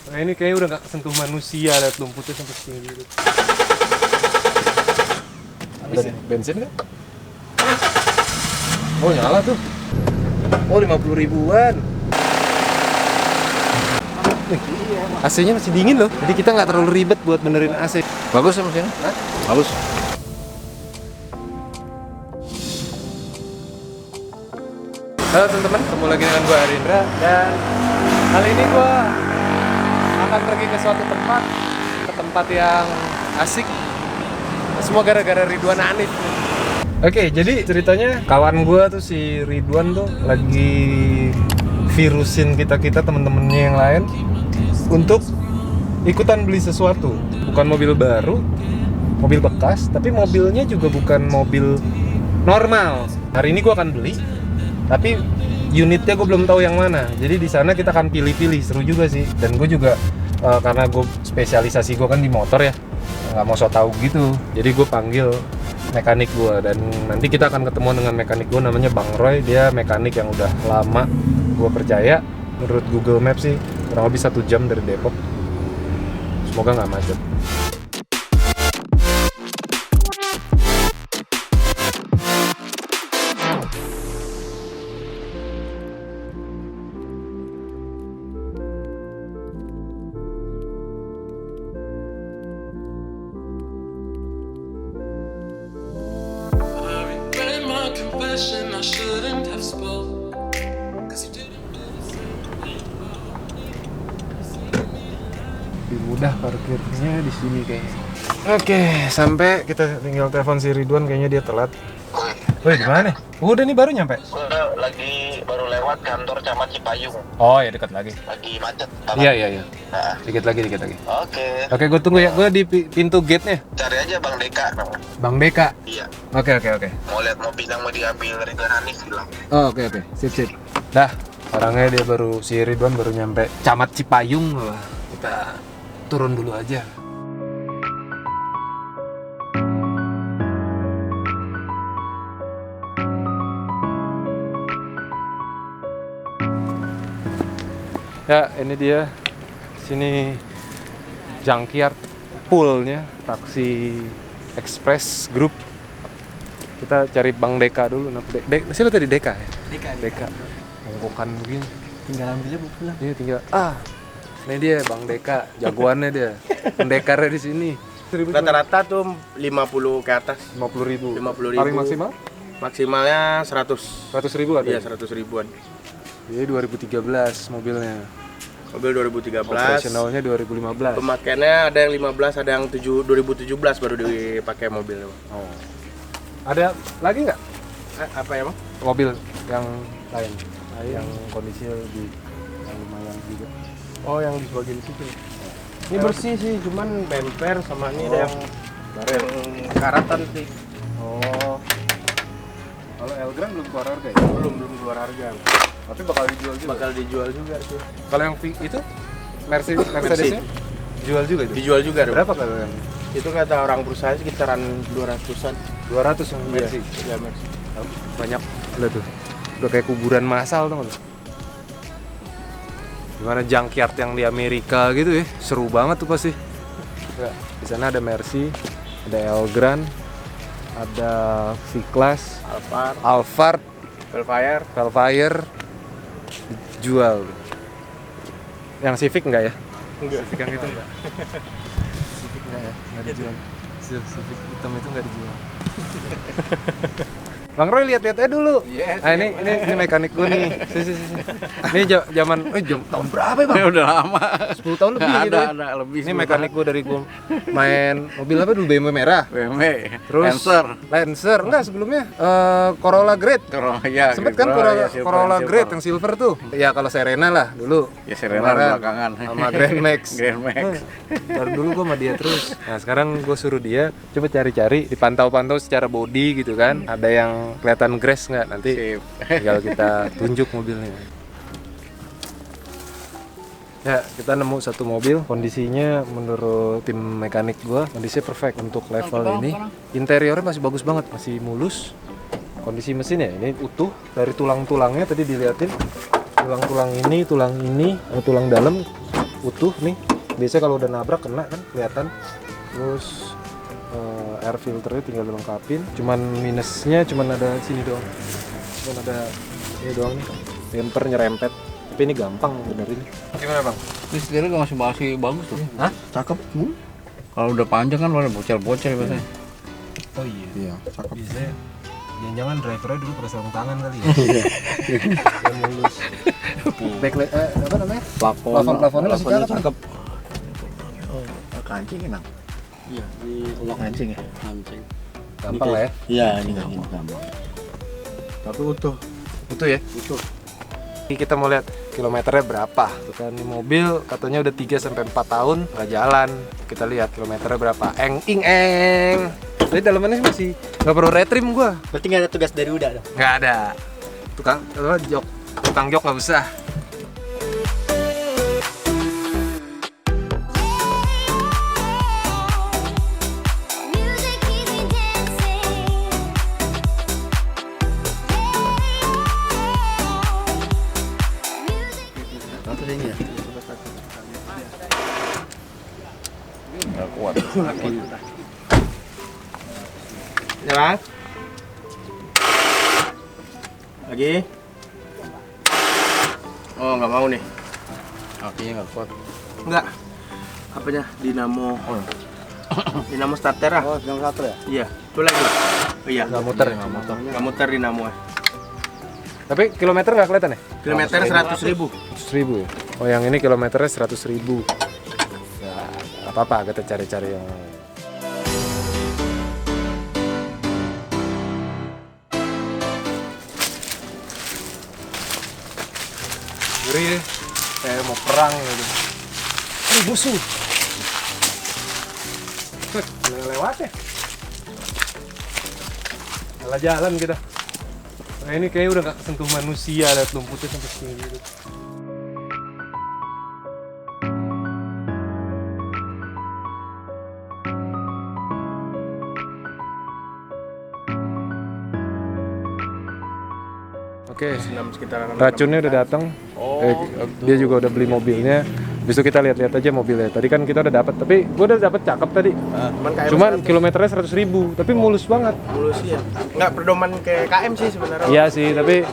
Nah, ini kayaknya udah gak kesentuh manusia, lihat lumputnya sampai sini gitu. Ada bensin nggak? Oh nyala tuh. Oh 50 ribuan. Nih, AC-nya masih dingin loh. Jadi kita nggak terlalu ribet buat benerin AC. Bagus ya mesinnya? Hah? Bagus. Halo teman-teman, ketemu lagi dengan gue Arindra. Dan kali ini gue akan pergi ke suatu tempat. Ke tempat yang asik. Semua gara-gara Ridwan Hanif. Oke, jadi ceritanya kawan gue tuh si Ridwan tuh lagi virusin kita-kita temen-temennya yang lain untuk ikutan beli sesuatu. Bukan mobil baru, mobil bekas, tapi mobilnya juga bukan mobil normal. Hari ini gue akan beli, tapi unitnya gue belum tahu yang mana. Jadi di sana kita akan pilih-pilih, seru juga sih. Dan gue juga karena gue spesialisasi gue kan di motor ya, nggak mau so tau gitu. Jadi gue panggil mekanik gue dan nanti kita akan ketemu dengan mekanik gue namanya Bang Roy. Dia mekanik yang udah lama, gue percaya. Menurut Google Maps sih kurang lebih 1 jam dari Depok. Semoga nggak macet. I shouldn't have spoke. Lebih mudah parkirnya di sini kayaknya. Oke, sampai kita tinggal telepon si Ridwan, kayaknya dia telat. Woi, gimana? Udah nih baru nyampe. Udah lagi baru lewat kantor Camat Cipayung. Oh ya, dekat lagi. Lagi macet. Iya. Nah, Dikit lagi. oke. Oke, gue tunggu ya. Gue di pintu gate-nya. Cari aja Bang Deka namanya. Bang Deka. Iya. Oke. Mau lihat mobil yang mau diambil Ridwan Hanif bilang. Oh, oke. Sip. Dah, orangnya dia baru, si Ridwan baru nyampe Camat Cipayung. Wah, kita turun dulu aja. Ya, ini dia. Sini Junkyard poolnya taksi express group. Kita cari Bang Deka dulu. Masih lo tadi Deka ya? Deka. Mongkokan begini. Tinggal ambil aja pulang. Iya tinggal. Ini dia Bang Deka, jagoannya dia. Pendekarnya di sini. Rata-rata tuh 50 ke atas. 50.000. 50.000. Paling maksimal? Maksimalnya 100. 100.000 ada. Iya, 100 ribuan. Jadi 2013 mobilnya. Mobil 2013. Operasionalnya 2015. Pemakaiannya ada yang 15, ada yang 2017 baru dipakai mobil. Oh. Ada lagi nggak Apa ya, Bang? mobil yang lain? Yang kondisinya lebih yang lumayan juga. Oh, yang di bagian situ. Ini bersih sih, cuman bemper sama ini ada yang karatan sih. Oh. Kalau Elgrand belum keluar harga ya? Belum keluar harga. Tapi bakal dijual juga. Bakal dijual juga sih. Kalau yang itu Mercedes-nya jual juga itu. Dijual juga dong. Berapa kalau yang Itu kata orang perusahaan sekitaran 200-an. 200 yang Mercy? Iya, Mercy. Banyak. Udah tuh. Udah kayak kuburan massal tuh. Gimana junkyard yang di Amerika gitu ya. Seru banget tuh pasti. Ya, di sana ada Mercy, ada Elgrand, ada V-Class, Alphard, Velfire dijual. Yang Civic enggak ya? Enggak. Civic yang itu enggak. Civic enggak ya? Enggak dijual. Civic hitam itu enggak dijual. Bang Roy lihat aja dulu. Yes, ini mekanik gue nih. Sini. Ini zaman tahun berapa ya, Bang? Udah lama. 10 tahun lebih gitu. Ada lebih. Ini mekanik gue dari gue main mobil apa dulu, BMW merah. BMW. Terus Lancer. Enggak, sebelumnya Corolla Great. Ya, Sempet kan Corolla Great yang silver tuh. Ya kalau Serena lah dulu. Ya Serena belakangan. Sama Grand Max. Grand Max. Dari dulu gue sama dia terus. Nah sekarang gue suruh dia coba cari-cari, dipantau-pantau secara body gitu kan. Ada yang kelihatan grass nggak, nanti Sip. tinggal kita tunjuk mobilnya. Ya, kita nemu satu mobil, kondisinya menurut tim mekanik gua, kondisinya perfect untuk level ini. Interiornya masih bagus banget, masih mulus. Kondisi mesinnya ini utuh, dari tulang-tulangnya tadi diliatin. Tulang-tulang ini, tulang dalam utuh nih. Biasanya kalau udah nabrak kena kan kelihatan. Terus air filternya tinggal dilengkapin. Cuman minusnya cuman ada sini doang. Cuman ada ini doang nih. Bumper nyerempet. Tapi ini gampang benerin. Gimana bang? Ini setirnya masih bagus tuh. Hah? Cakep. Kalau udah panjang kan udah bocel-bocel biasanya. Oh iya. Iya, cakep. Biasanya jangan-jangan drivernya dulu pakai sarung tangan kali ya. Yang mulus. Backlight apa namanya? Plafon-plafonnya masih cakep. Oh, kancing enak. Iya, di ulok kancing ya. Kancing. Gampang lah ya. Iya, ini gampang. Tapi utuh. Utuh ya? Utuh. Ini kita mau lihat kilometernya berapa. Kan ini mobil katanya udah 3 sampai 4 tahun nggak jalan. Kita lihat kilometernya berapa. Eng. Tapi dalamannya masih nggak perlu retrim gua. Berarti nggak ada tugas dari Uda dong? Nggak ada. Tukang jok nggak usah. Ini ya. Nggak kuat. Ya bang? Lagi? Oh nggak mau nih. Kakinya nggak kuat. Enggak. Apanya? Dinamo. Dinamo starter ah? Oh, yang satu ya? Iya. Itu lagi. Oh iya. Nggak muter. Nggak muter dinamo. Tapi kilometer nggak kelihatan ya? Kilometer 100.000. 100.000 ya? Oh yang ini kilometernya 100.000. Ya nggak apa-apa, kita cari-cari yang gurih. Kayak mau perang gitu. Ini musuh. Lewat ya? Salah jalan kita. Nah ini kayaknya udah gak sentuh manusia, lihat lumputnya sampai sini gitu. Oke, Sekitaran racunnya udah datang. Dia juga udah beli mobilnya. Besok kita lihat-lihat aja mobilnya. Tadi kan kita udah dapat, tapi gua udah dapat cakep tadi. Cuman kilometernya 100.000, tapi mulus banget. mulus ya. Nggak pedoman ke KM sih sebenarnya. Iya sih, tapi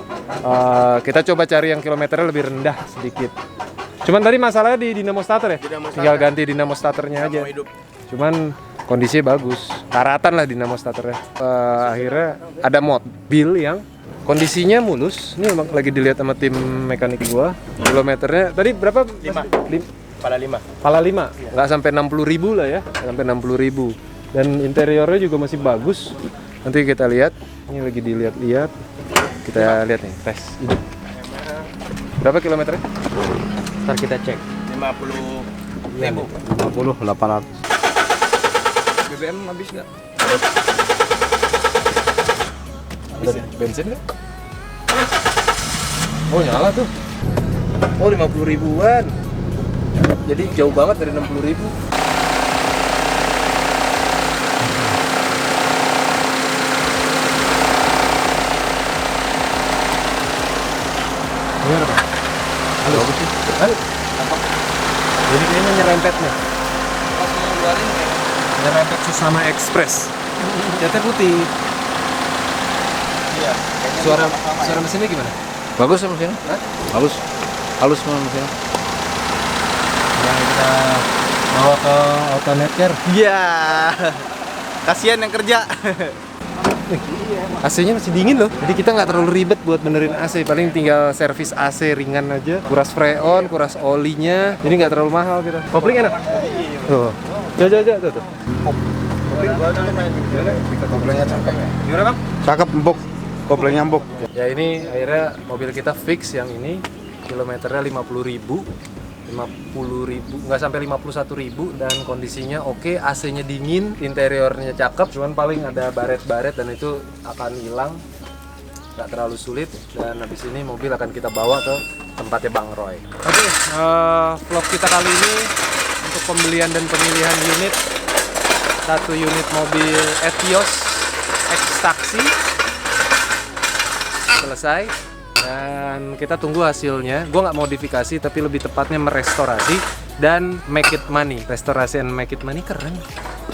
kita coba cari yang kilometernya lebih rendah sedikit. Cuman tadi masalahnya di dinamo starter ya? Dinamo Tinggal starter. ganti dinamo starternya aja. Mau hidup. Cuman kondisinya bagus, karatan lah dinamo starternya. Akhirnya ada mobil yang kondisinya mulus. Ini emang lagi dilihat sama tim mekanik gua. Kilometernya tadi berapa? 5. Kepala 5. Pala 5, nggak sampai 60.000 lah ya, nggak sampai 60.000. Dan interiornya juga masih bagus. Nanti kita lihat, ini lagi dilihat-lihat. Kita lihat nih, tes ini. Berapa kilometernya? Ntar kita cek. 50.000. 50, 800. BBM habis nggak? Ada bensin nggak? Oh nyala tuh. Oh 50.000-an. Jadi jauh banget dari 60.000. Gimana Pak? Halo. Halo. Jadi kayaknya nyerempet nih. Pas mau ngeluarin Nyerempet Susana Express. Catnya putih. Iya. Suara mesinnya gimana? Bagus ya mesinnya? Halus. Halus memang mesinnya. Yang kita bawa ke Autonetcare. Iya. Kasihan yang kerja. AC-nya masih dingin loh. Jadi kita nggak terlalu ribet buat benerin AC. Paling tinggal servis AC ringan aja. Kuras freon, kuras olinya. Jadi nggak terlalu mahal kita. Kopling enak. Tuh. Jaja tuh. Koplingnya cakep ya? Gimana bang? Cakep, empuk. Koplingnya empuk. Ya ini akhirnya mobil kita fix yang ini. Kilometernya 50.000. 50.000, nggak sampai 51.000 dan kondisinya oke, AC-nya dingin, interiornya cakep, cuman paling ada baret-baret dan itu akan hilang, nggak terlalu sulit. Dan habis ini mobil akan kita bawa ke tempatnya Bang Roy. Oke, vlog kita kali ini untuk pembelian dan pemilihan unit, satu unit mobil Etios X Taxi selesai. Dan kita tunggu hasilnya. Gue nggak modifikasi, tapi lebih tepatnya merestorasi. dan Make It Money. Restorasi and Make It Money keren.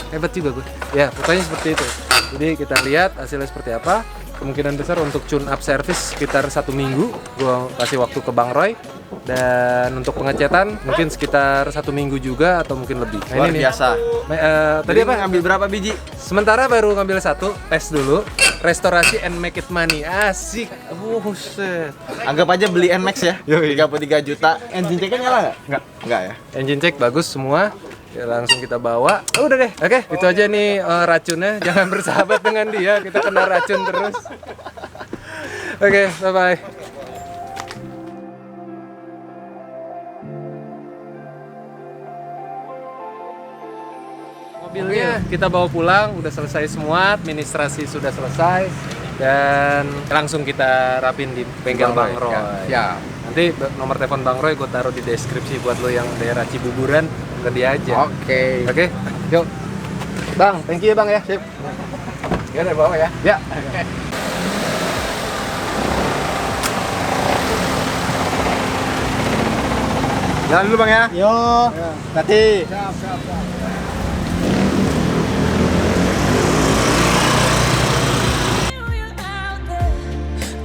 Hebat juga gue. Ya, pokoknya seperti itu. Jadi kita lihat hasilnya seperti apa. Kemungkinan besar untuk tune up service sekitar 1 minggu. Gue kasih waktu ke Bang Roy. Dan untuk pengecetan mungkin sekitar 1 minggu juga atau mungkin lebih. Nah, Luar ini nih. biasa. Tadi apa? Ngambil berapa biji? Sementara baru ngambil 1, tes dulu. Restorasi and Make It Money. Asik. Buset. Anggap aja beli NMAX ya. 33 juta. Engine check-nya nyala nggak? Nggak ya. Engine check bagus semua. Ya, langsung kita bawa. Udah deh. Oke, itu aja nih racunnya. Jangan bersahabat dengan dia. Kita kena racun terus. Oke, bye-bye. Mobilnya kita bawa pulang, udah selesai semua, administrasi sudah selesai, dan langsung kita rapin di bengkel Bang Roy. Ya. Nanti nomor telepon Bang Roy gue taruh di deskripsi buat lo yang daerah Cibuburan, ke dia aja. Oke. Oke, yuk. Bang, thank you ya Bang ya. Sip. Ya udah bawa ya. Ya. Jalan dulu Bang ya. Yo. Hati.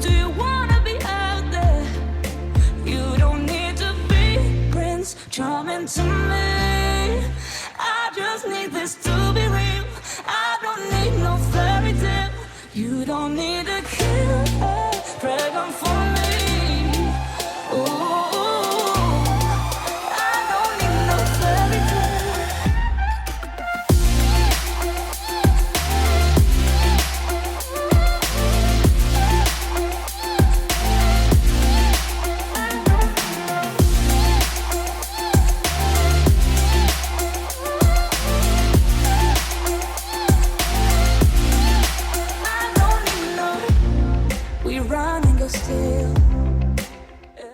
Do you wanna be out there? You don't need to be Prince Charming to me. I just need this to be real. I don't need no fairy tale. You don't need a killer dragon for me. Ooh, I don't need no fairy tale. I don't need no. We run and go still.